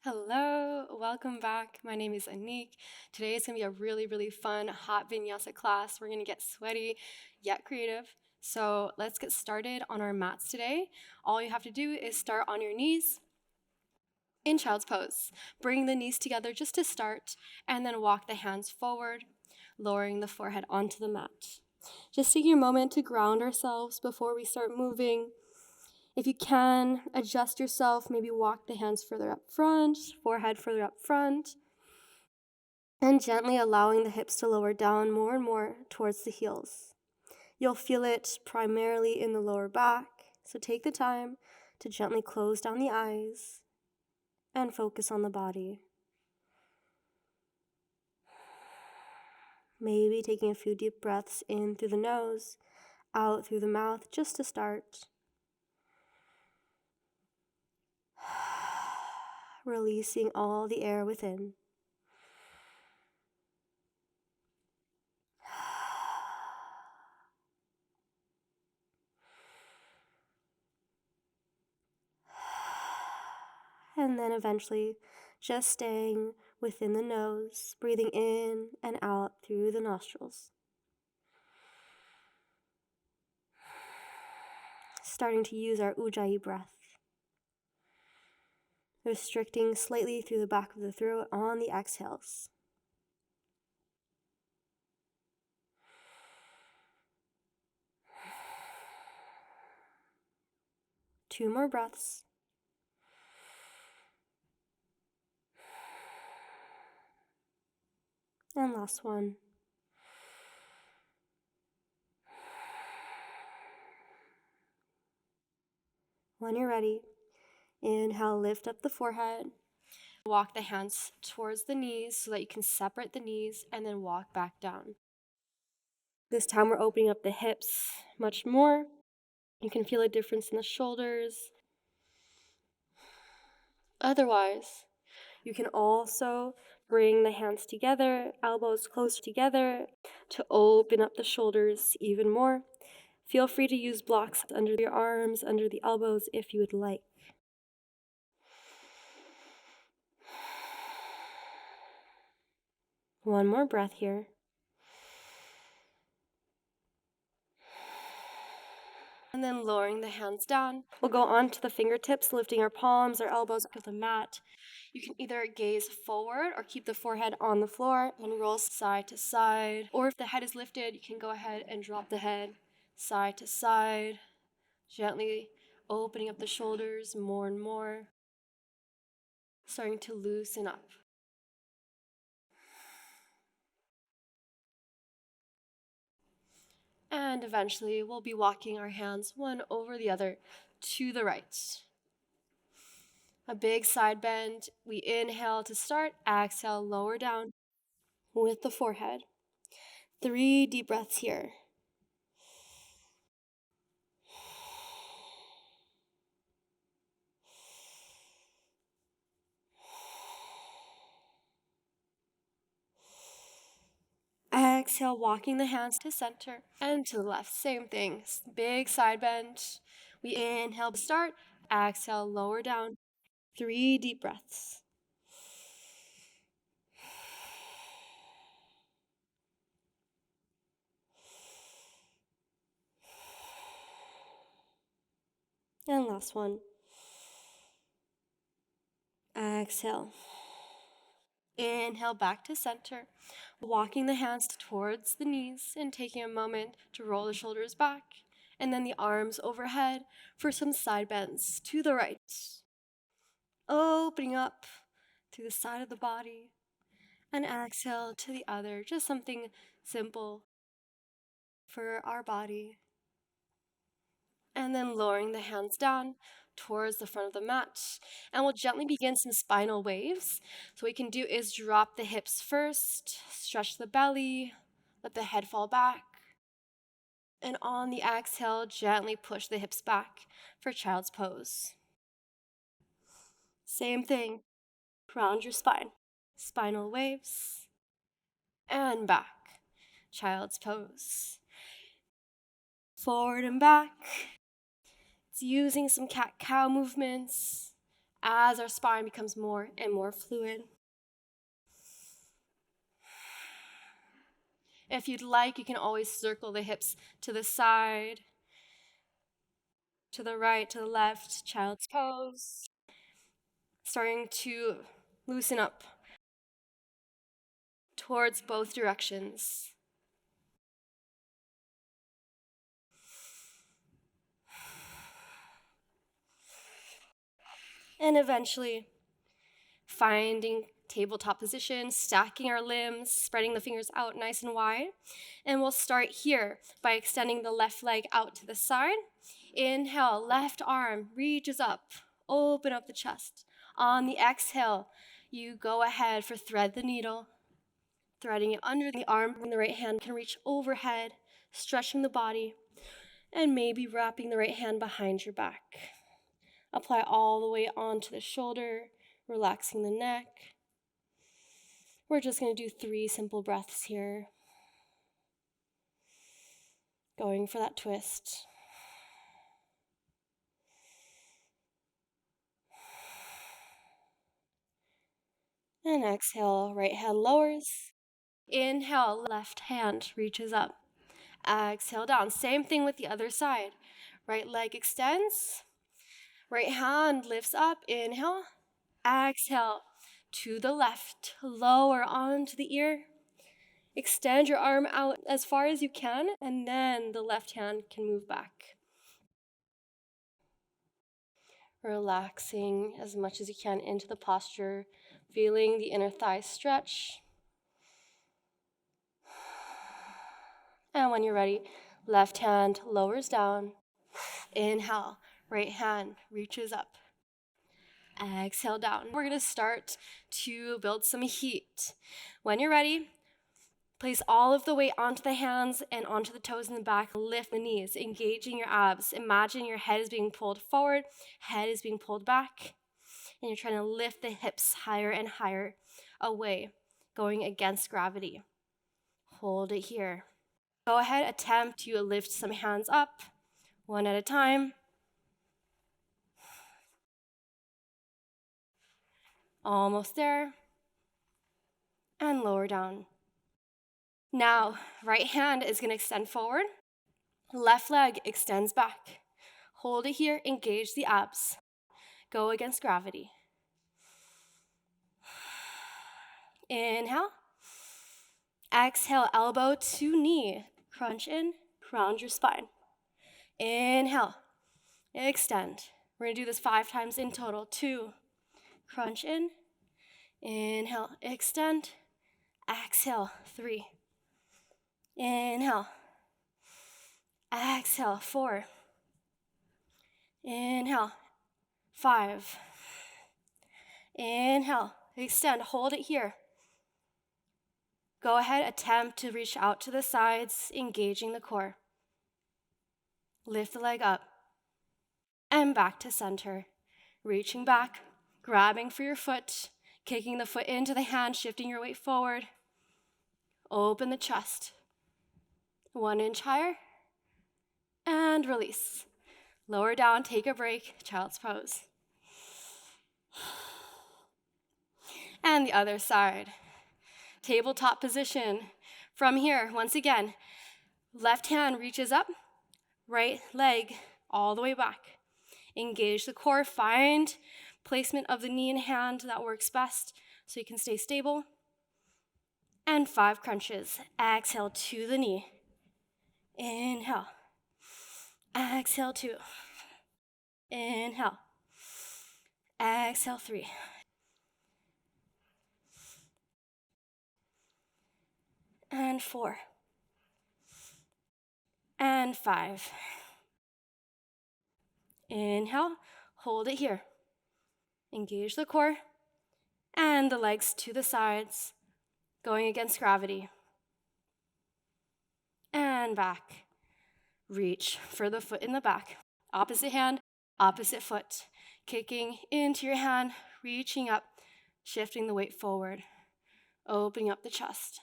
Hello, welcome back. My name is Anik. Today is going to be a really fun, hot vinyasa class. We're going to get sweaty yet creative. So let's get started on our mats today. All you have to do is start on your knees in child's pose. Bring the knees together just to start, and then walk the hands forward, lowering the forehead onto the mat. Just taking a moment to ground ourselves before we start moving. If you can, adjust yourself, maybe walk the hands further up front, forehead further up front, and gently allowing the hips to lower down more and more towards the heels. You'll feel it primarily in the lower back, so take the time to gently close down the eyes and focus on the body. Maybe taking a few deep breaths in through the nose, out through the mouth, just to start. Releasing all the air within. And then eventually just staying within the nose, breathing in and out through the nostrils. Starting to use our Ujjayi breath. Restricting slightly through the back of the throat on the exhales. Two more breaths. And last one. When you're ready, inhale, lift up the forehead. Walk the hands towards the knees so that you can separate the knees and then walk back down. This time we're opening up the hips much more. You can feel a difference in the shoulders. Otherwise, you can also bring the hands together, elbows close together to open up the shoulders even more. Feel free to use blocks under your arms, under the elbows if you would like. One more breath here. And then lowering the hands down. We'll go on to the fingertips, lifting our palms, our elbows to the mat. You can either gaze forward or keep the forehead on the floor and roll side to side. Or if the head is lifted, you can go ahead and drop the head side to side, gently opening up the shoulders more and more, starting to loosen up. And eventually, we'll be walking our hands one over the other to the right. A big side bend. We inhale to start, exhale, lower down with the forehead. 3 deep breaths here. Exhale, walking the hands to center and to the left. Same thing. Big side bend. We inhale to start, exhale, lower down. 3 deep breaths. And last one. Exhale. Inhale back to center, walking the hands towards the knees and taking a moment to roll the shoulders back, and then the arms overhead for some side bends to the right. Opening up to the side of the body, and exhale to the other, just something simple for our body. And then lowering the hands down towards the front of the mat. And we'll gently begin some spinal waves. So what we can do is drop the hips first, stretch the belly, let the head fall back. And on the exhale, gently push the hips back for child's pose. Same thing, round your spine. Spinal waves, and back. Child's pose. Forward and back. It's using some cat-cow movements. as our spine becomes more and more fluid. If you'd like, you can always circle the hips to the side, to the right, to the left, child's pose. Starting to loosen up towards both directions. And eventually, finding tabletop position, stacking our limbs, spreading the fingers out nice and wide. And we'll start here by extending the left leg out to the side. Inhale, left arm reaches up, open up the chest. On the exhale, you go ahead for thread the needle, threading it under the arm, and the right hand can reach overhead, stretching the body, and maybe wrapping the right hand behind your back. Apply all the way onto the shoulder, relaxing the neck. We're just going to do 3 simple breaths here. Going for that twist. And exhale, right hand lowers. Inhale, left hand reaches up. Exhale down. Same thing with the other side. Right leg extends. Right hand lifts up. Inhale. Exhale to the left. Lower onto the ear. Extend your arm out as far as you can, and then the left hand can move back. Relaxing as much as you can into the posture, feeling the inner thigh stretch. And when you're ready, left hand lowers down. Inhale, right hand reaches up. Exhale down. We're going to start to build some heat. When you're ready, place all of the weight onto the hands and onto the toes in the back. Lift the knees, engaging your abs. Imagine your head is being pulled forward, head is being pulled back, and you're trying to lift the hips higher and higher away, going against gravity. Hold it here. Go ahead, attempt to lift some hands up, one at a time. Almost there. And lower down. Now, right hand is going to extend forward. Left leg extends back. Hold it here, engage the abs. Go against gravity. Inhale. Exhale, elbow to knee. Crunch in, round your spine. Inhale, extend. We're going to do this 5 times in total. 2, crunch in. Inhale, extend. Exhale, 3. Inhale. Exhale, 4. Inhale, 5. Inhale, extend, hold it here. Go ahead, attempt to reach out to the sides, engaging the core. Lift the leg up and back to center. Reaching back, grabbing for your foot, kicking the foot into the hand, shifting your weight forward. Open the chest. 1 inch higher and release. Lower down, take a break, child's pose. And the other side. Tabletop position. From here, once again, left hand reaches up, right leg all the way back. Engage the core, find placement of the knee and hand that works best so you can stay stable. And 5 crunches. Exhale to the knee. Inhale. Exhale 2. Inhale. Exhale 3. And 4. And 5. Inhale, hold it here. Engage the core and the legs to the sides, going against gravity. And back. Reach for the foot in the back. Opposite hand, opposite foot. Kicking into your hand, reaching up, shifting the weight forward, opening up the chest.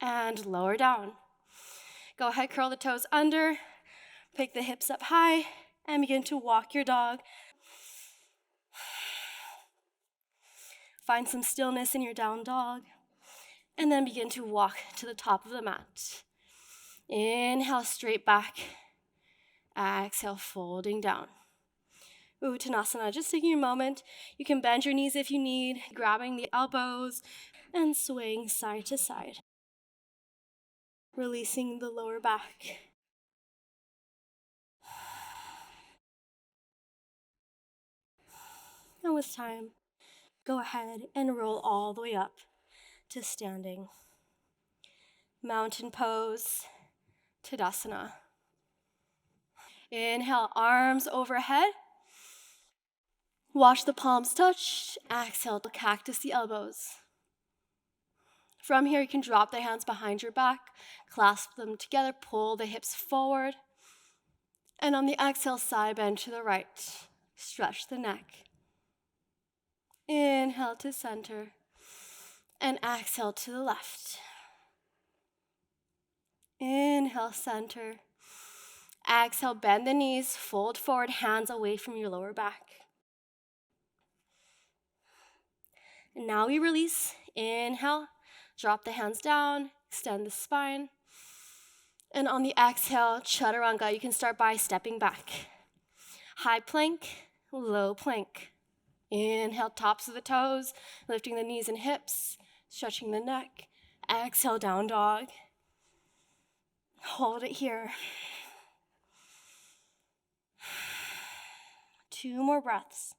And lower down. Go ahead, curl the toes under, pick the hips up high, and begin to walk your dog. Find some stillness in your down dog. And then begin to walk to the top of the mat. Inhale, straight back. Exhale, folding down. Uttanasana, just taking a moment. You can bend your knees if you need, grabbing the elbows and swaying side to side. Releasing the lower back. And with time, go ahead and roll all the way up to standing. Mountain pose, Tadasana. Inhale, arms overhead. Watch the palms touch. Exhale to cactus the elbows. From here, you can drop the hands behind your back, clasp them together, pull the hips forward. And on the exhale, side bend to the right. Stretch the neck. Inhale to center. And exhale to the left. Inhale, center. Exhale, bend the knees, fold forward, hands away from your lower back. And now we release. Inhale, drop the hands down, extend the spine. And on the exhale, chaturanga, you can start by stepping back. High plank, low plank. Inhale, tops of the toes, lifting the knees and hips, stretching the neck. Exhale, down dog. Hold it here. 2 more breaths.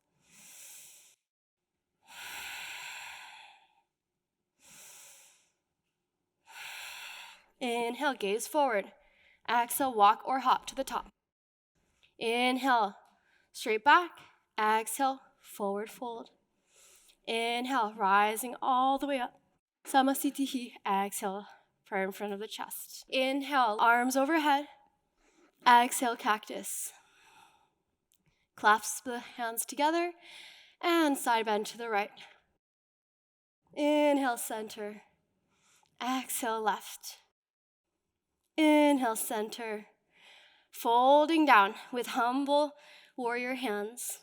Inhale, gaze forward. Exhale, walk or hop to the top. Inhale, straight back. Exhale, forward fold. Inhale, rising all the way up. Samasthiti. Exhale, prayer in front of the chest. Inhale, arms overhead. Exhale, cactus. Clasp the hands together and side bend to the right. Inhale, center. Exhale, left. Inhale, center. Folding down with humble warrior hands.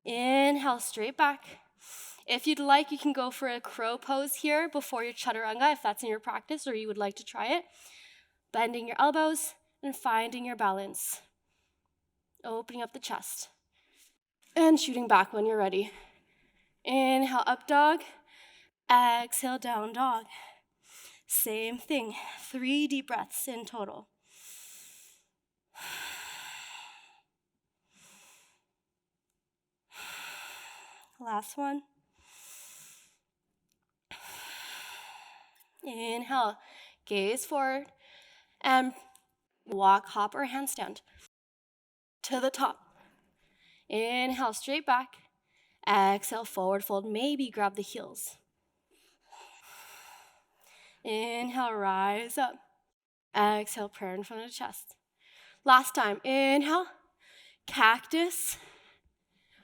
Inhale, straight back. If you'd like, you can go for a crow pose here before your chaturanga, if that's in your practice or you would like to try it. Bending your elbows and finding your balance. Opening up the chest. And shooting back when you're ready. Inhale, up dog. Exhale, down dog. Same thing. 3 deep breaths in total. Last one. Inhale, gaze forward, and walk, hop, or handstand to the top. Inhale, straight back. Exhale, forward fold. Maybe grab the heels. Inhale, rise up. Exhale, prayer in front of the chest. Last time. Inhale, cactus.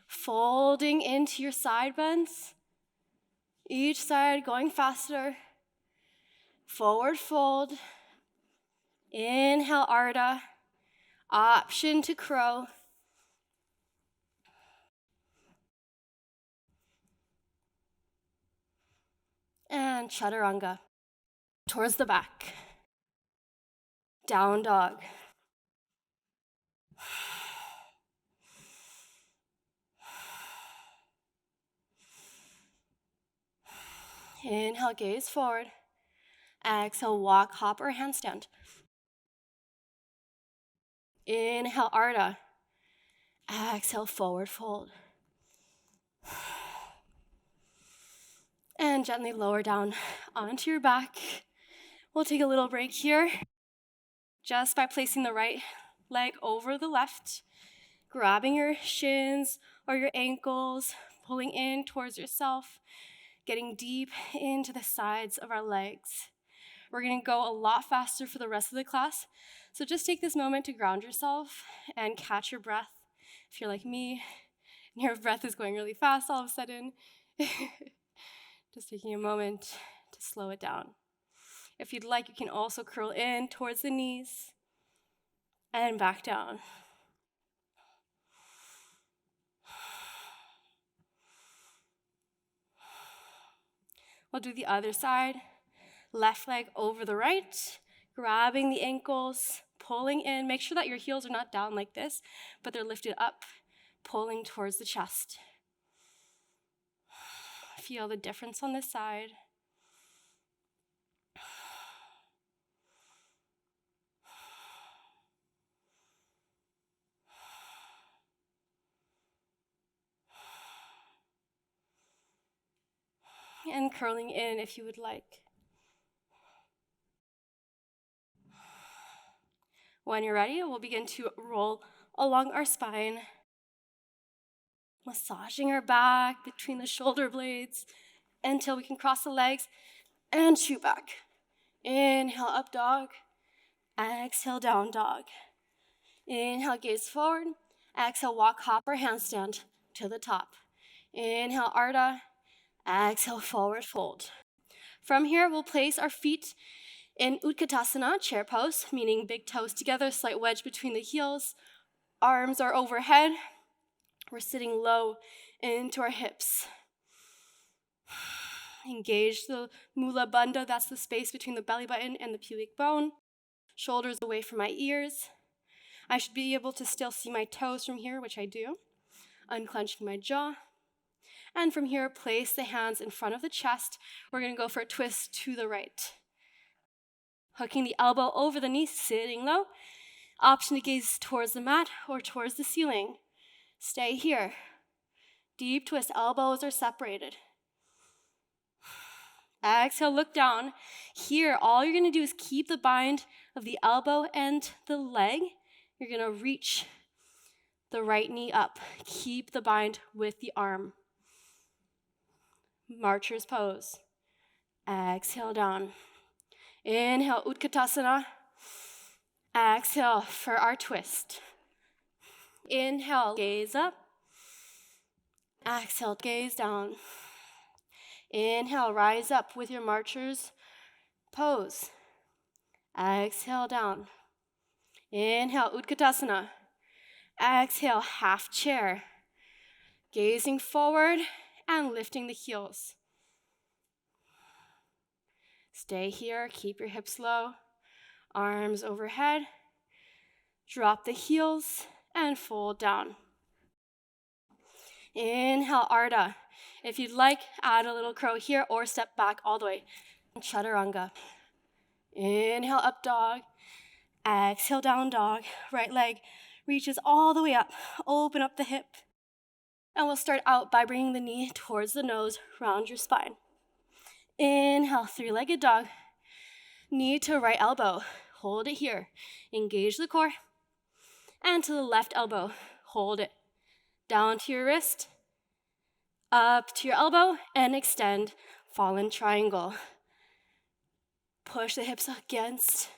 Folding into your side bends. Each side going faster. Forward fold. Inhale, Ardha. Option to crow. And chaturanga. Towards the back. Down dog. Inhale, gaze forward. Exhale, walk, hop, or handstand. Inhale, Ardha. Exhale, forward fold. And gently lower down onto your back. We'll take a little break here. Just by placing the right leg over the left, grabbing your shins or your ankles, pulling in towards yourself, getting deep into the sides of our legs. We're going to go a lot faster for the rest of the class, so just take this moment to ground yourself and catch your breath. If you're like me, and your breath is going really fast all of a sudden, just taking a moment to slow it down. If you'd like, you can also curl in towards the knees and back down. We'll do the other side. Left leg over the right, grabbing the ankles, pulling in. Make sure that your heels are not down like this, but they're lifted up, pulling towards the chest. Feel the difference on this side. And curling in if you would like. When you're ready, we'll begin to roll along our spine, massaging our back between the shoulder blades until we can cross the legs and shoot back. Inhale, up dog. Exhale, down dog. Inhale, gaze forward. Exhale, walk, hop, or handstand to the top. Inhale, Ardha. Exhale, forward fold. From here, we'll place our feet in Utkatasana, chair pose, meaning big toes together, slight wedge between the heels. Arms are overhead. We're sitting low into our hips. Engage the Mula Bandha, that's the space between the belly button and the pubic bone. Shoulders away from my ears. I should be able to still see my toes from here, which I do. Unclenching my jaw. And from here, place the hands in front of the chest. We're going to go for a twist to the right. Hooking the elbow over the knee, sitting low. Option to gaze towards the mat or towards the ceiling. Stay here. Deep twist, elbows are separated. Exhale, look down. Here, all you're going to do is keep the bind of the elbow and the leg. You're going to reach the right knee up. Keep the bind with the arm. Marcher's pose. Exhale, down. Inhale, Utkatasana. Exhale for our twist. Inhale, gaze up. Exhale, gaze down. Inhale, rise up with your marcher's pose. Exhale, down. Inhale, Utkatasana. Exhale, half chair. Gazing forward and lifting the heels. Stay here, keep your hips low. Arms overhead. Drop the heels and fold down. Inhale, Ardha. If you'd like, add a little crow here or step back all the way. Chaturanga. Inhale, up dog. Exhale, down dog. Right leg reaches all the way up. Open up the hip. And we'll start out by bringing the knee towards the nose, round your spine. Inhale, three-legged dog. Knee to right elbow. Hold it here. Engage the core. And to the left elbow. Hold it. Down to your wrist. Up to your elbow and extend. Fallen triangle. Push the hips against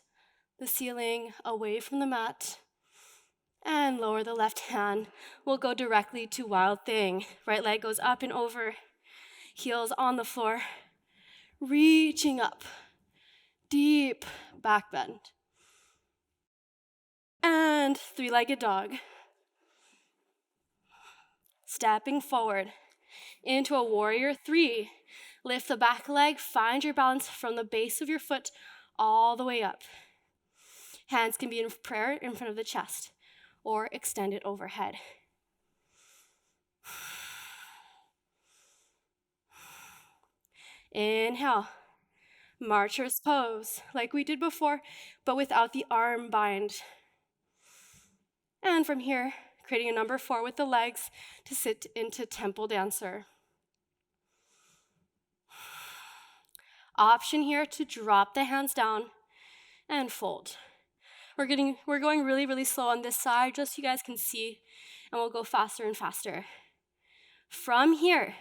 the ceiling, away from the mat. And lower the left hand. We'll go directly to Wild Thing. Right leg goes up and over. Heels on the floor. Reaching up. Deep back bend. And three-legged dog. Stepping forward into a warrior three. Lift the back leg, find your balance from the base of your foot all the way up. Hands can be in prayer in front of the chest or extended overhead. Inhale. Marcher's pose, like we did before, but without the arm bind. And from here, creating a number 4 with the legs to sit into temple dancer. Option here to drop the hands down and fold. We're going really, really slow on this side, just so you guys can see, and we'll go faster and faster. From here,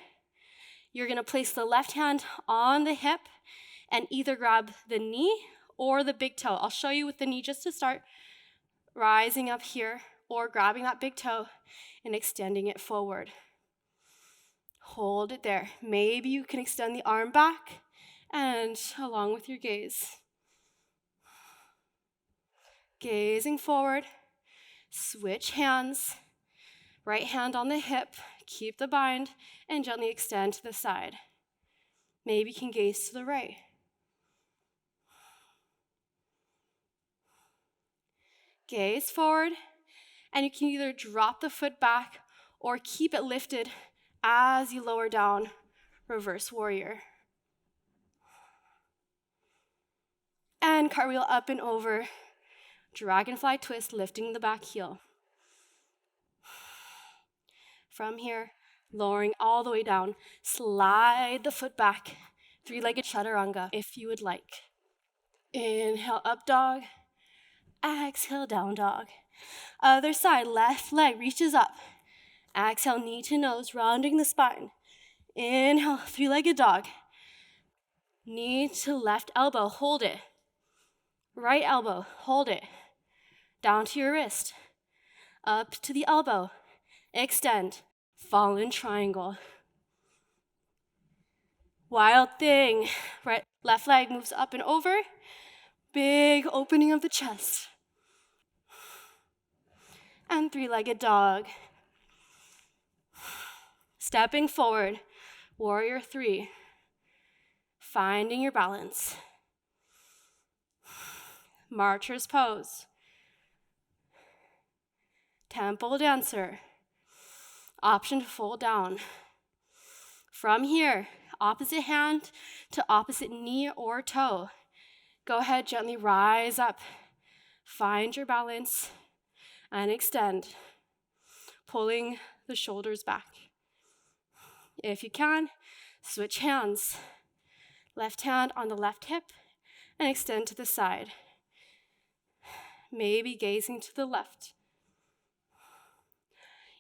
you're gonna place the left hand on the hip and either grab the knee or the big toe. I'll show you with the knee just to start, rising up here, or grabbing that big toe and extending it forward. Hold it there. Maybe you can extend the arm back and along with your gaze. Gazing forward, switch hands, right hand on the hip, keep the bind, and gently extend to the side. Maybe you can gaze to the right. Gaze forward, and you can either drop the foot back or keep it lifted as you lower down, reverse warrior. And cartwheel up and over, dragonfly twist, lifting the back heel. From here, lowering all the way down, slide the foot back, three-legged chaturanga if you would like. Inhale, up dog. Exhale, down dog. Other side, left leg reaches up. Exhale, knee to nose, rounding the spine. Inhale, three-legged dog. Knee to left elbow, hold it. Right elbow, hold it. Down to your wrist. Up to the elbow. Extend. Fallen triangle. Wild thing. Right, left leg moves up and over. Big opening of the chest. And three-legged dog. Stepping forward, warrior three. Finding your balance. Marcher's pose. Temple dancer. Option to fold down. From here, opposite hand to opposite knee or toe. Go ahead, gently rise up. Find your balance and extend, pulling the shoulders back. If you can, switch hands. Left hand on the left hip and extend to the side. Maybe gazing to the left.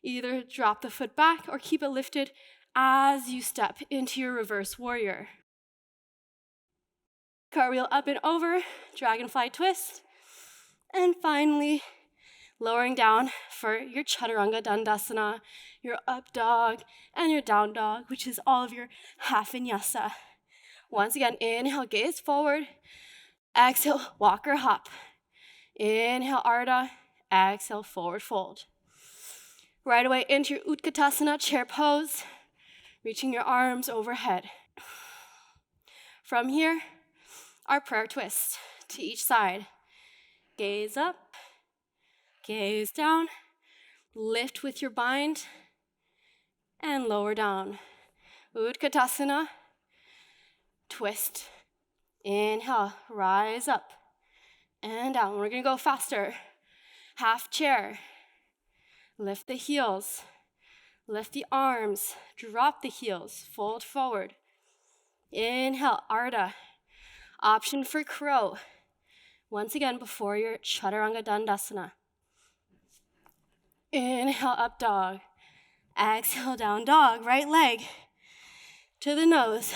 Either drop the foot back or keep it lifted as you step into your reverse warrior. Cartwheel up and over, dragonfly twist. And finally, lowering down for your chaturanga dandasana, your up dog, and your down dog, which is all of your half vinyasa. Once again, inhale, gaze forward. Exhale, walk or hop. Inhale, Ardha. Exhale, forward fold. Right away into your Utkatasana, chair pose, reaching your arms overhead. From here, our prayer twist to each side. Gaze up, gaze down, lift with your bind, and lower down. Utkatasana, twist. Inhale, rise up and down. We're gonna go faster. Half chair. Lift the heels, lift the arms, drop the heels, fold forward. Inhale, Ardha. Option for crow. Once again, before your chaturanga dandasana. Inhale, up dog. Exhale, down dog. Right leg to the nose.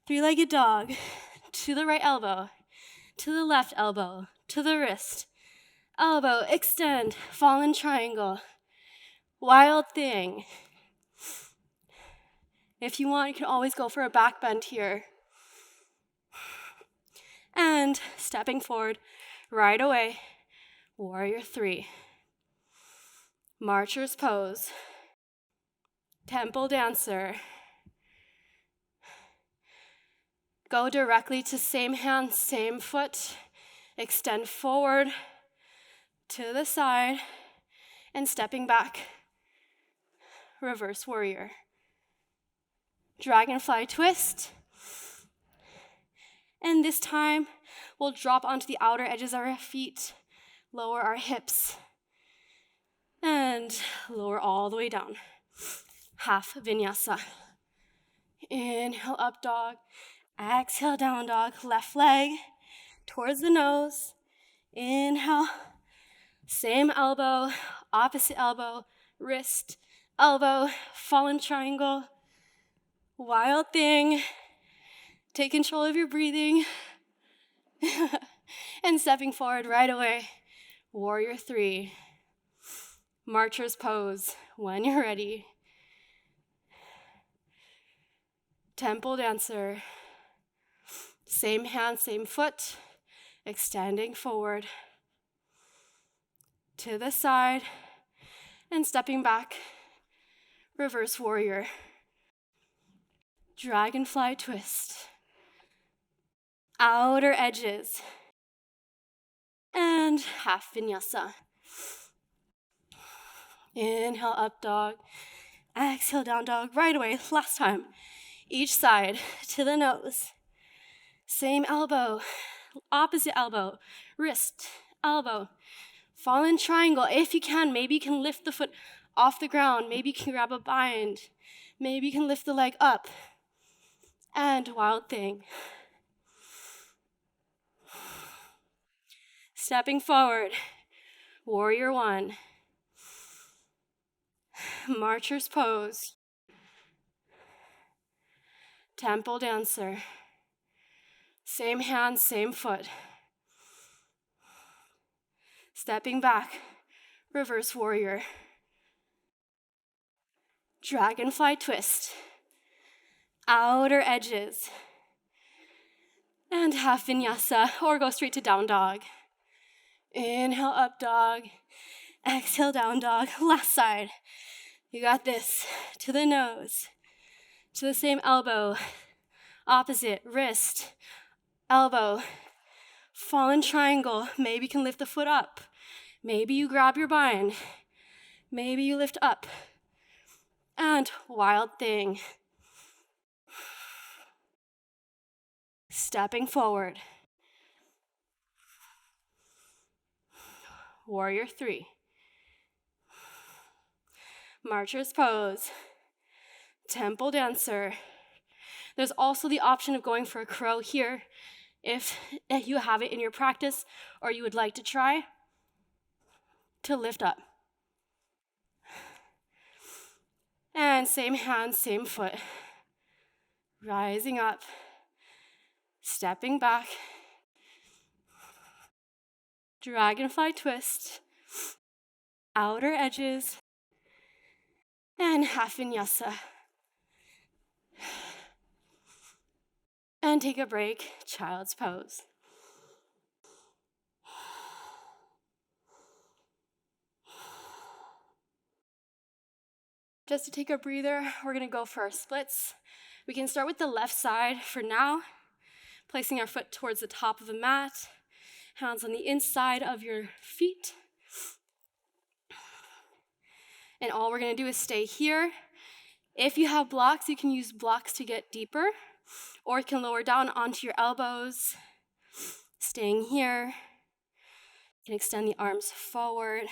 Three-legged dog. To the right elbow. To the left elbow. To the wrist. Elbow, extend, fallen triangle. Wild thing. If you want, you can always go for a back bend here. And stepping forward right away, warrior three. Marcher's pose. Temple dancer. Go directly to same hand, same foot. Extend forward to the side and stepping back, reverse warrior. Dragonfly twist. And this time, we'll drop onto the outer edges of our feet, lower our hips, and lower all the way down. Half vinyasa. Inhale, up dog. Exhale, down dog. Left leg towards the nose. Inhale. Same elbow, opposite elbow, wrist, elbow, fallen triangle. Wild thing. Take control of your breathing. And stepping forward right away. Warrior three. Marcher's pose when you're ready. Temple dancer. Same hand, same foot. Extending forward. To the side. And stepping back. Reverse warrior. Dragonfly twist. Outer edges. And half vinyasa. Inhale, up dog. Exhale, down dog. Right away, last time. Each side to the nose. Same elbow, opposite elbow, wrist, elbow. Fallen triangle. If you can, maybe you can lift the foot off the ground. Maybe you can grab a bind. Maybe you can lift the leg up. And wild thing. Stepping forward. Warrior one. Marcher's pose. Temple dancer. Same hand, same foot. Stepping back. Reverse warrior. Dragonfly twist. Outer edges. And half vinyasa, or go straight to down dog. Inhale, up dog. Exhale, down dog. Last side. You got this. To the nose. To the same elbow. Opposite, wrist, elbow. Fallen triangle. Maybe you can lift the foot up. Maybe you grab your bind. Maybe you lift up. And wild thing. Stepping forward. Warrior three. Marcher's pose. Temple dancer. There's also the option of going for a crow here if you have it in your practice or you would like to try to lift up. And same hand, same foot. Rising up. Stepping back. Dragonfly twist. Outer edges. And half vinyasa. And take a break, child's pose. Just to take a breather, we're gonna go for our splits. We can start with the left side for now, placing our foot towards the top of the mat, hands on the inside of your feet. And all we're gonna do is stay here. If you have blocks, you can use blocks to get deeper, or you can lower down onto your elbows, staying here. You can extend the arms forward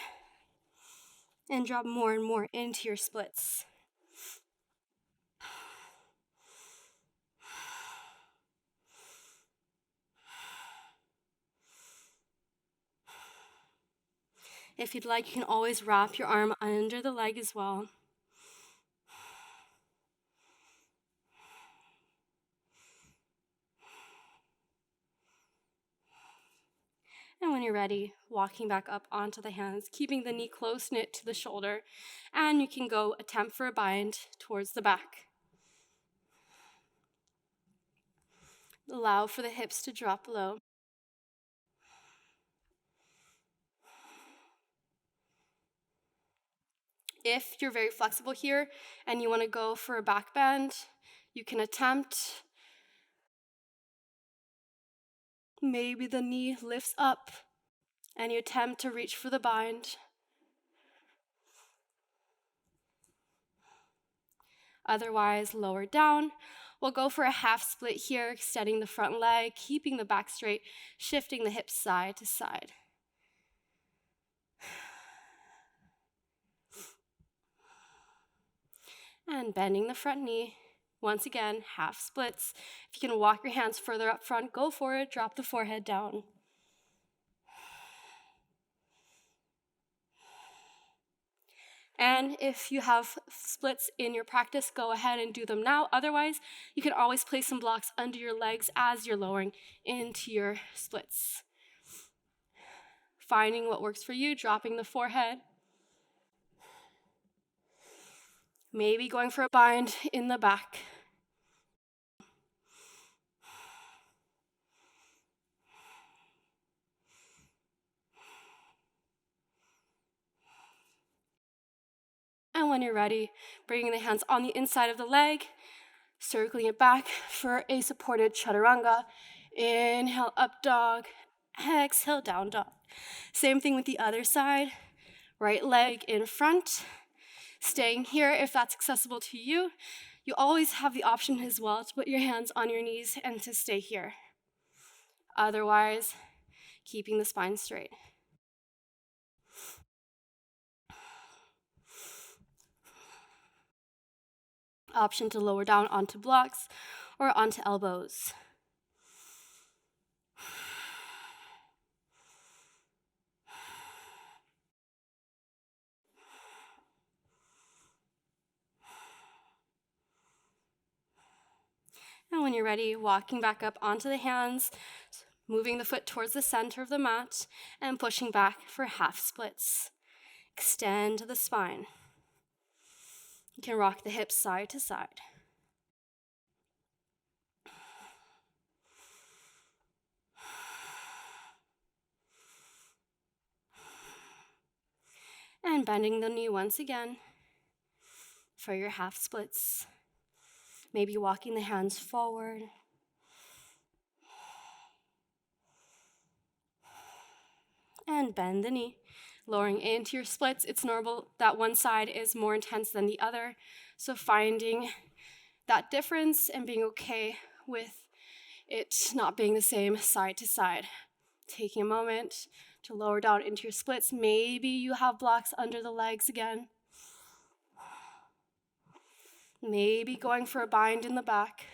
and drop more and more into your splits. If you'd like, you can always wrap your arm under the leg as well. And when you're ready, walking back up onto the hands, keeping the knee close knit to the shoulder, and you can go attempt for a bind towards the back. Allow for the hips to drop low. If you're very flexible here and you want to go for a back bend, you can attempt. Maybe the knee lifts up and you attempt to reach for the bind. Otherwise, lower down. We'll go for a half split here, extending the front leg, keeping the back straight, shifting the hips side to side. And bending the front knee. Once again, half splits. If you can walk your hands further up front, go for it. Drop the forehead down. And if you have splits in your practice, go ahead and do them now. Otherwise, you can always place some blocks under your legs as you're lowering into your splits. Finding what works for you, dropping the forehead. Maybe going for a bind in the back. And when you're ready, bringing the hands on the inside of the leg, Circling it back for a supported chaturanga. Inhale, up dog. Exhale, down dog. Same thing with the other side. Right leg in front. Staying here if that's accessible to you. You always have the option as well to put your hands on your knees and to stay here. Otherwise, keeping the spine straight. Option to lower down onto blocks or onto elbows. And when you're ready, walking back up onto the hands, moving the foot towards the center of the mat, and pushing back for half splits. Extend the spine. You can rock the hips side to side. And bending the knee once again for your half splits. Maybe walking the hands forward. And bend the knee. Lowering into your splits. It's normal that one side is more intense than the other. So finding that difference and being okay with it not being the same side to side. Taking a moment to lower down into your splits. Maybe you have blocks under the legs again. Maybe going for a bind in the back.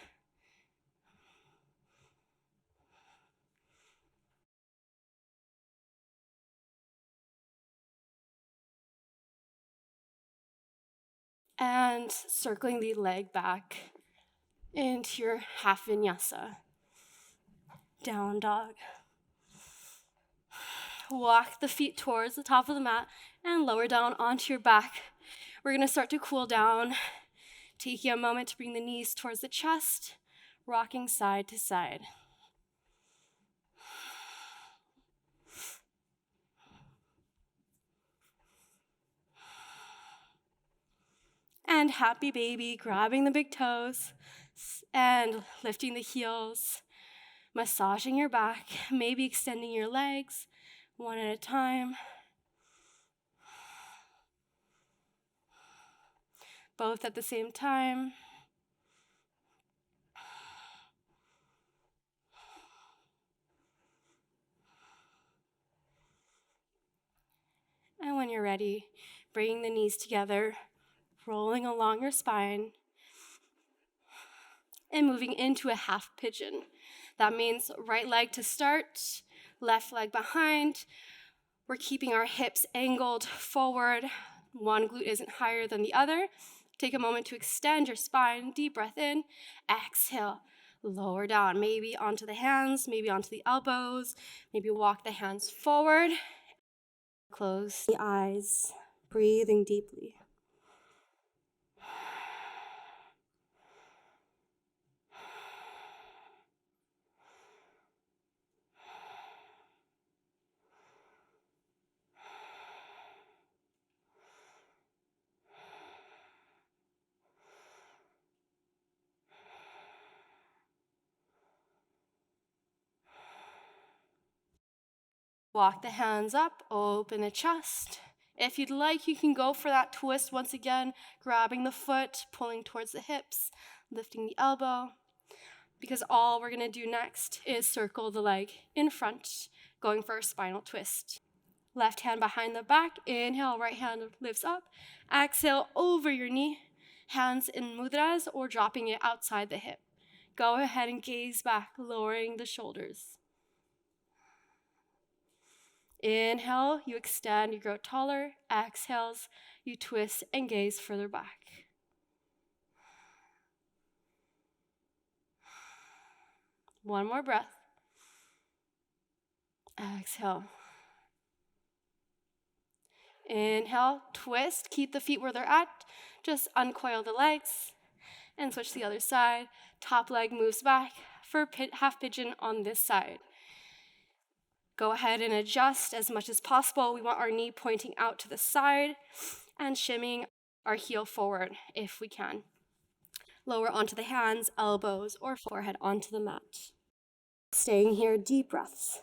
And circling the leg back into your half vinyasa. Down dog. Walk the feet towards the top of the mat and lower down onto your back. We're going to start to cool down, taking a moment to bring the knees towards the chest, rocking side to side. And happy baby, grabbing the big toes and lifting the heels, massaging your back, maybe extending your legs one at a time. Both at the same time. And when you're ready, bringing the knees together, rolling along your spine, and moving into a half pigeon. That means right leg to start, left leg behind. We're keeping our hips angled forward. One glute isn't higher than the other. Take a moment to extend your spine. Deep breath in. Exhale. Lower down. Maybe onto the hands, maybe onto the elbows. Maybe walk the hands forward. Close the eyes. Breathing deeply. Walk the hands up, open the chest. If you'd like, you can go for that twist once again, grabbing the foot, pulling towards the hips, lifting the elbow. Because all we're gonna do next is circle the leg in front, going for a spinal twist. Left hand behind the back, inhale, right hand lifts up. Exhale, over your knee, hands in mudras or dropping it outside the hip. Go ahead and gaze back, lowering the shoulders. Inhale, you extend, you grow taller. Exhales, you twist and gaze further back. One more breath. Exhale. Inhale, twist, keep the feet where they're at. Just uncoil the legs and switch to the other side. Top leg moves back for half pigeon on this side. Go ahead and adjust as much as possible. We want our knee pointing out to the side and shimmying our heel forward if we can. Lower onto the hands, elbows, or forehead onto the mat. Staying here, deep breaths.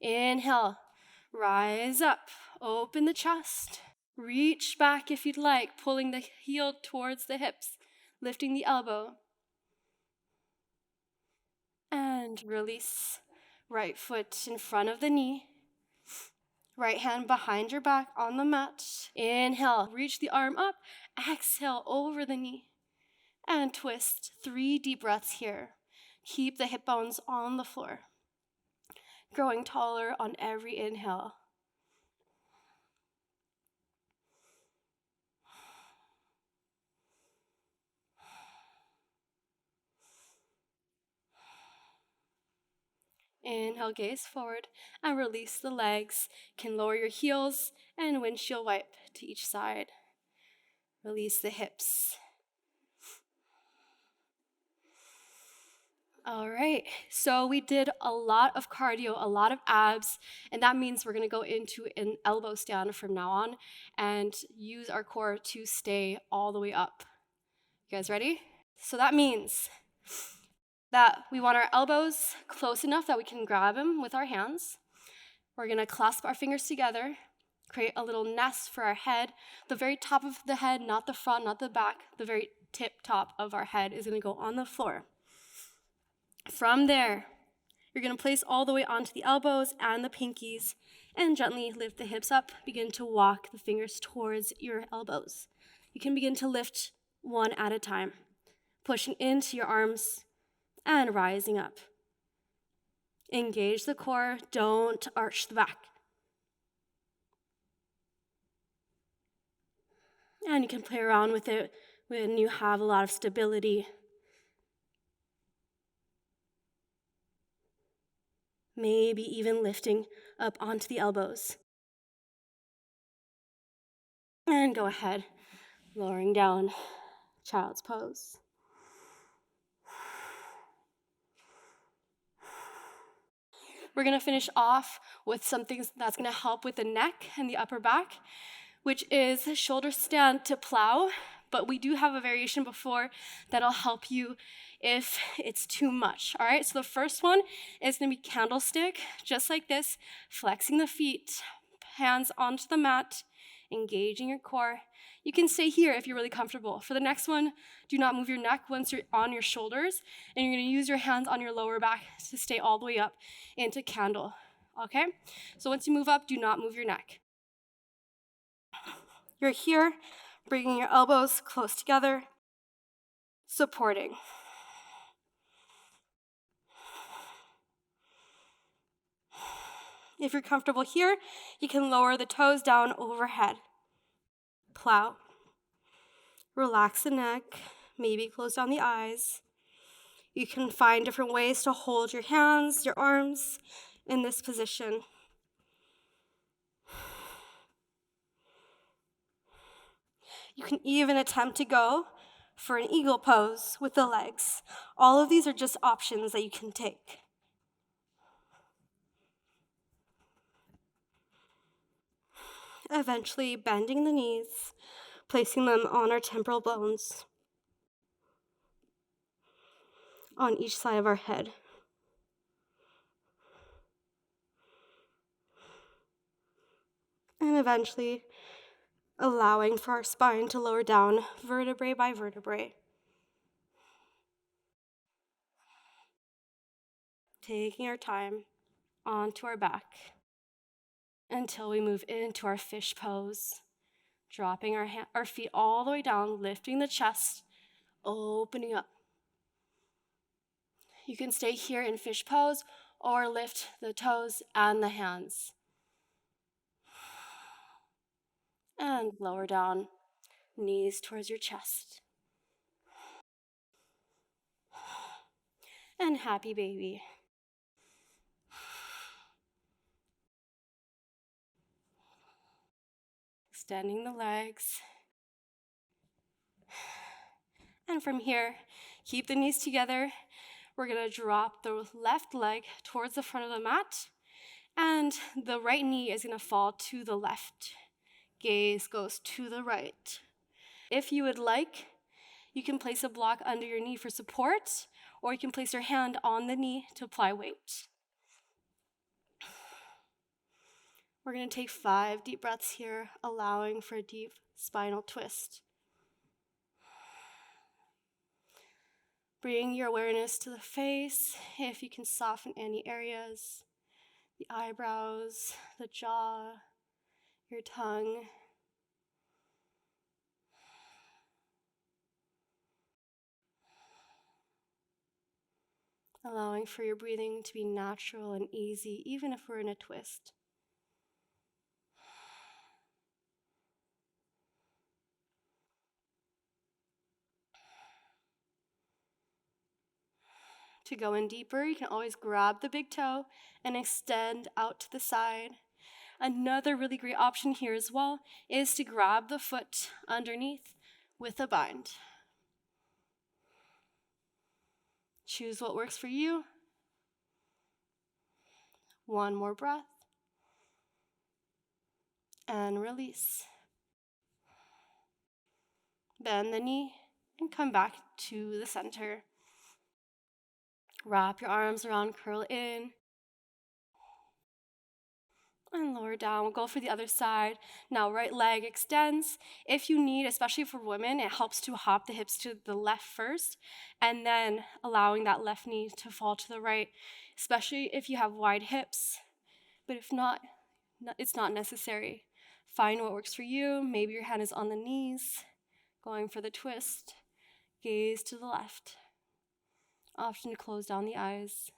Inhale, rise up, open the chest, reach back if you'd like, pulling the heel towards the hips, lifting the elbow, and release. Right foot in front of the knee, right hand behind your back on the mat. Inhale, reach the arm up, exhale over the knee, and twist. 3 deep breaths here. Keep the hip bones on the floor, growing taller on every inhale. Inhale, gaze forward, and release the legs. Can lower your heels and windshield wipe to each side. Release the hips. All right, so we did a lot of cardio, a lot of abs, and that means we're gonna go into an elbow stand from now on and use our core to stay all the way up. You guys ready? So that means that we want our elbows close enough that we can grab them with our hands. We're gonna clasp our fingers together, create a little nest for our head. The very top of the head, not the front, not the back, the very tip top of our head is gonna go on the floor. From there, you're gonna place all the way onto the elbows and the pinkies and gently lift the hips up. Begin to walk the fingers towards your elbows. You can begin to lift one at a time, pushing into your arms and rising up. Engage the core, don't arch the back. And you can play around with it when you have a lot of stability. Maybe even lifting up onto the elbows. And go ahead, lowering down, child's pose. We're gonna finish off with something that's gonna help with the neck and the upper back, which is shoulder stand to plow, but we do have a variation before that'll help you if it's too much, all right? So the first one is gonna be candlestick, just like this, flexing the feet, hands onto the mat, engaging your core. You can stay here if you're really comfortable. For the next one, do not move your neck once you're on your shoulders, and you're gonna use your hands on your lower back to stay all the way up into candle, okay? So once you move up, do not move your neck. You're here, bringing your elbows close together, supporting. If you're comfortable here, you can lower the toes down overhead. Plow. Relax the neck, maybe close down the eyes. You can find different ways to hold your hands, your arms in this position. You can even attempt to go for an eagle pose with the legs. All of these are just options that you can take. Eventually bending the knees, placing them on our temporal bones on each side of our head. And eventually allowing for our spine to lower down vertebrae by vertebrae. Taking our time onto our back until we move into our fish pose, dropping our feet all the way down, lifting the chest, opening up. You can stay here in fish pose or lift the toes and the hands. And lower down, knees towards your chest. And happy baby. extending the legs. And from here, keep the knees together. We're gonna drop the left leg towards the front of the mat, and the right knee is gonna fall to the left. Gaze goes to the right. If you would like, you can place a block under your knee for support, or you can place your hand on the knee to apply weight. We're gonna take 5 deep breaths here, allowing for a deep spinal twist. Bring your awareness to the face. If you can soften any areas, the eyebrows, the jaw, your tongue. Allowing for your breathing to be natural and easy, even if we're in a twist. To go in deeper, you can always grab the big toe and extend out to the side. Another really great option here as well is to grab the foot underneath with a bind. Choose what works for you. One more breath. And release. Bend the knee and come back to the center. Wrap your arms around, curl in. And lower down. We'll go for the other side. Now, right leg extends. If you need, especially for women, it helps to hop the hips to the left first, and then allowing that left knee to fall to the right, especially if you have wide hips. But if not, it's not necessary. Find what works for you. Maybe your hand is on the knees, going for the twist. Gaze to the left. Option to close down the eyes.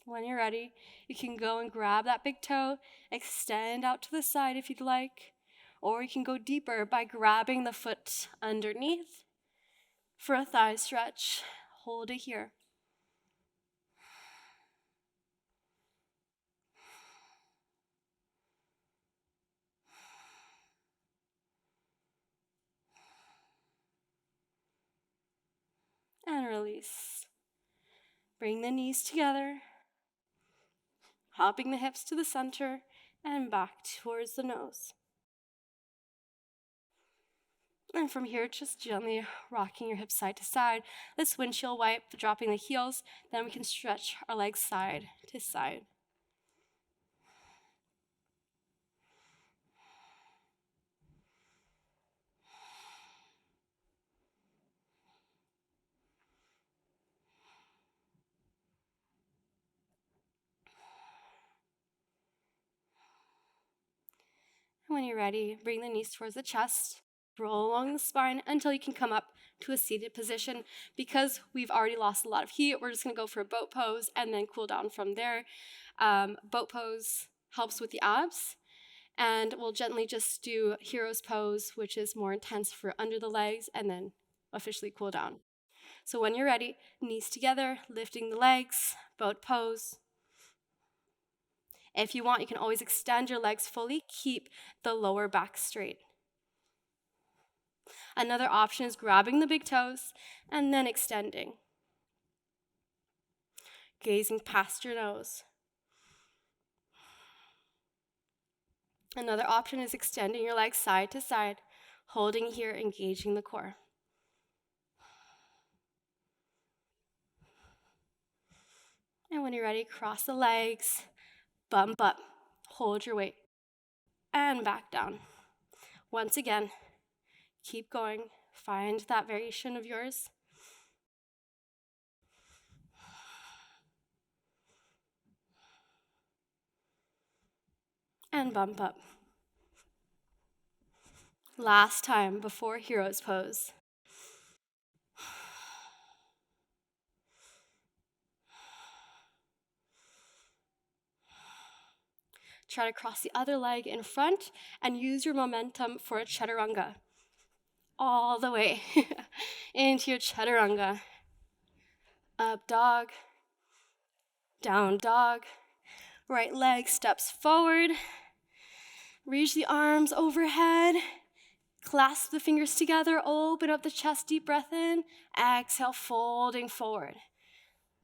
When you're ready, you can go and grab that big toe, extend out to the side if you'd like, or you can go deeper by grabbing the foot underneath for a thigh stretch. Hold it here. And release. Bring the knees together, hopping the hips to the center and back towards the nose. And from here, just gently rocking your hips side to side. Let's windshield wipe, dropping the heels. Then we can stretch our legs side to side. When you're ready, bring the knees towards the chest, roll along the spine until you can come up to a seated position. Because we've already lost a lot of heat, we're just gonna go for a boat pose and then cool down from there. Boat pose helps with the abs, and we'll gently just do hero's pose, which is more intense for under the legs, and then officially cool down. So when you're ready, knees together, lifting the legs, boat pose. If you want, you can always extend your legs fully, keep the lower back straight. Another option is grabbing the big toes and then extending. Gazing past your nose. Another option is extending your legs side to side, holding here, engaging the core. And when you're ready, cross the legs, bump up, hold your weight, and back down. Once again, keep going. Find that variation of yours. And bump up. Last time before hero's pose. Try to cross the other leg in front and use your momentum for a chaturanga. All the way into your chaturanga. Up dog, down dog. Right leg steps forward. Reach the arms overhead. Clasp the fingers together, open up the chest, deep breath in. Exhale, folding forward.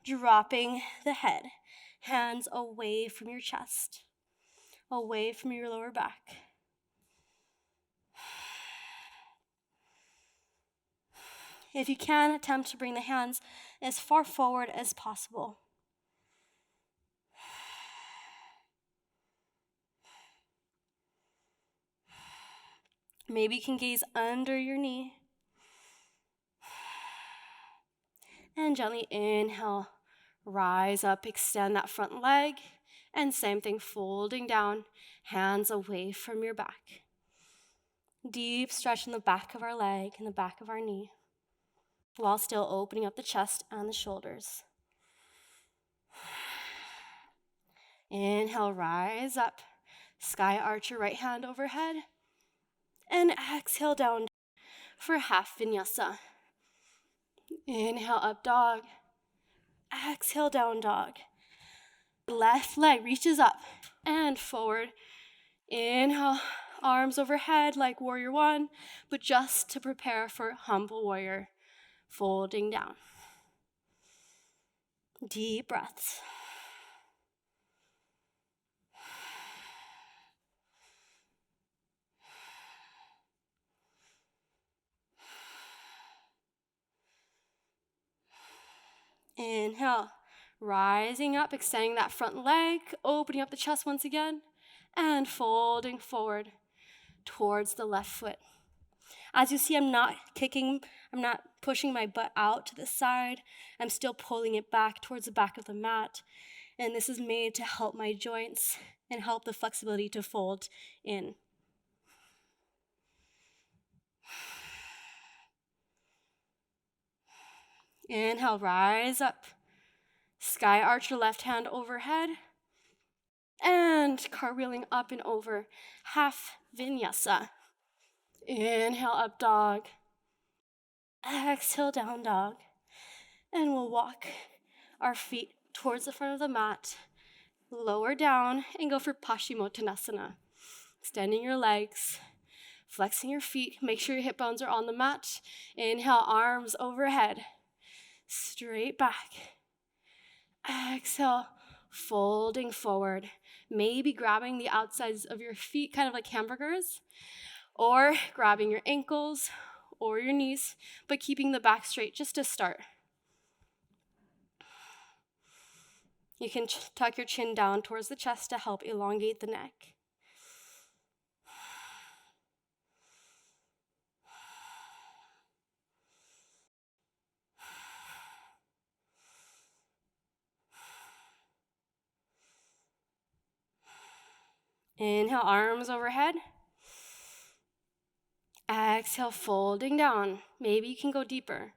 Dropping the head. Hands away from your chest, away from your lower back. If you can, attempt to bring the hands as far forward as possible. Maybe you can gaze under your knee. And gently inhale, rise up, extend that front leg. And same thing, folding down, hands away from your back. Deep stretch in the back of our leg and the back of our knee, while still opening up the chest and the shoulders. Inhale, rise up, sky arch your right hand overhead. And exhale down for half vinyasa. Inhale, up dog. Exhale, down dog. Left leg reaches up and forward. Inhale, arms overhead like warrior one, but just to prepare for humble warrior, folding down. Deep breaths. Inhale, rising up, extending that front leg, opening up the chest once again, and folding forward towards the left foot. As you see, I'm not pushing my butt out to the side. I'm still pulling it back towards the back of the mat. And this is made to help my joints and help the flexibility to fold in. Inhale, rise up. Sky arch your left hand overhead. And cartwheeling up and over, half vinyasa. Inhale, up dog. Exhale, down dog. And we'll walk our feet towards the front of the mat, lower down, and go for Paschimottanasana. Extending your legs, flexing your feet. Make sure your hip bones are on the mat. Inhale, arms overhead. Straight back. Exhale, folding forward. Maybe grabbing the outsides of your feet, kind of like hamburgers, or grabbing your ankles or your knees, but keeping the back straight just to start. You can tuck your chin down towards the chest to help elongate the neck. Inhale, arms overhead. Exhale, folding down. Maybe you can go deeper.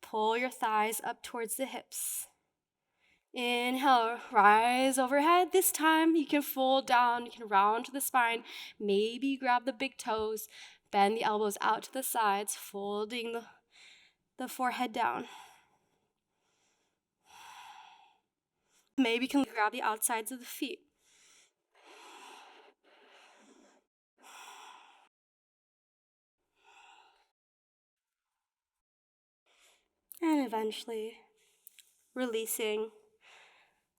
Pull your thighs up towards the hips. Inhale, rise overhead. This time you can fold down, you can round to the spine. Maybe grab the big toes, bend the elbows out to the sides, folding the forehead down. Maybe you can grab the outsides of the feet. And eventually, releasing.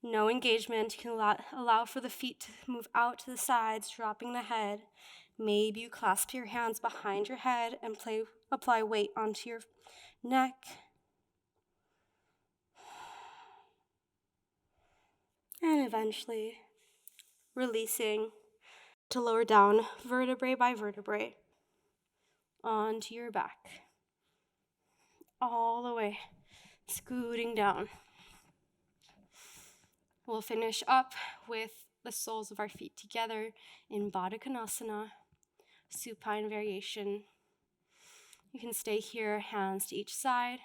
No engagement. You can allow for the feet to move out to the sides, dropping the head. Maybe you clasp your hands behind your head and apply weight onto your neck. And eventually, releasing to lower down vertebrae by vertebrae onto your back. All the way, scooting down. We'll finish up with the soles of our feet together in Baddha Konasana, supine variation. You can stay here, hands to each side,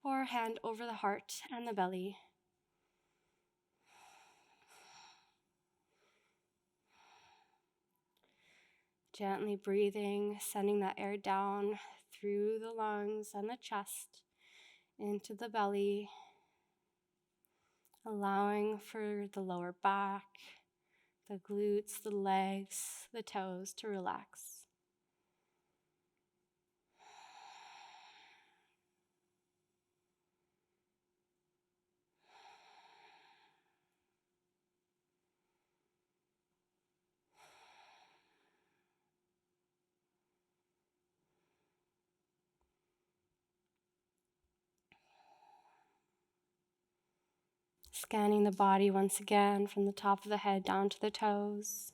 or hand over the heart and the belly. Gently breathing, sending that air down through the lungs and the chest into the belly, allowing for the lower back, the glutes, the legs, the toes to relax. Scanning the body once again from the top of the head down to the toes,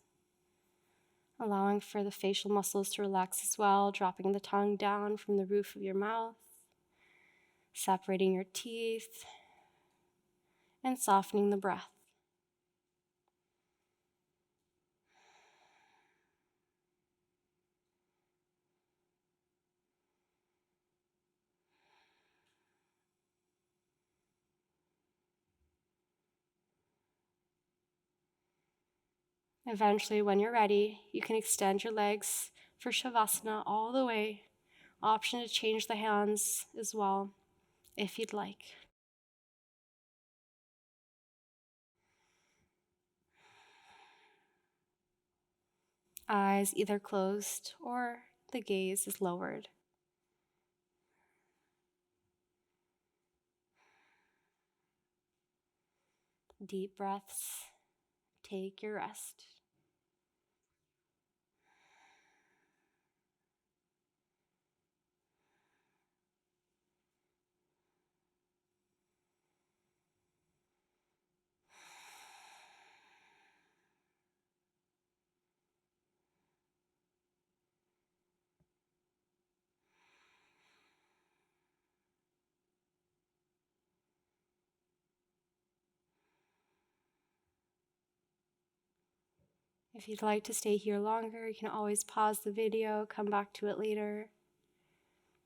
allowing for the facial muscles to relax as well, dropping the tongue down from the roof of your mouth, separating your teeth, and softening the breath. Eventually, when you're ready, you can extend your legs for Shavasana all the way. Option to change the hands as well, if you'd like. Eyes either closed or the gaze is lowered. Deep breaths. Take your rest. If you'd like to stay here longer, you can always pause the video, come back to it later.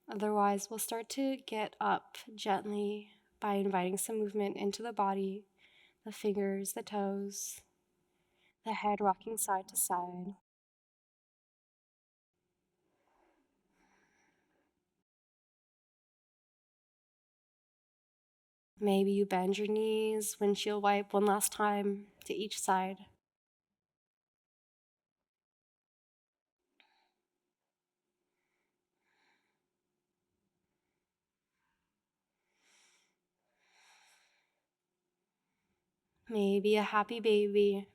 Otherwise, we'll start to get up gently by inviting some movement into the body, the fingers, the toes, the head rocking side to side. Maybe you bend your knees, windshield wipe one last time to each side. Maybe a happy baby.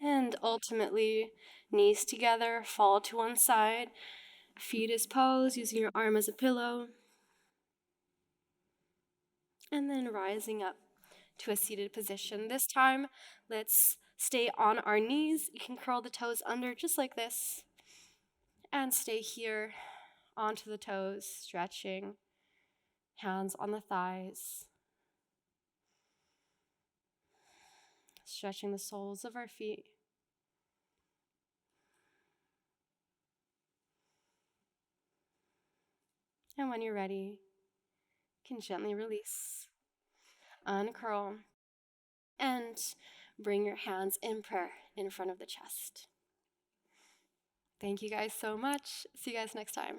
And ultimately, knees together, fall to one side, fetus pose using your arm as a pillow. And then rising up to a seated position. This time, let's stay on our knees. You can curl the toes under just like this. And stay here onto the toes, stretching. Hands on the thighs. Stretching the soles of our feet. And when you're ready, you can gently release, uncurl, and bring your hands in prayer in front of the chest. Thank you guys so much. See you guys next time.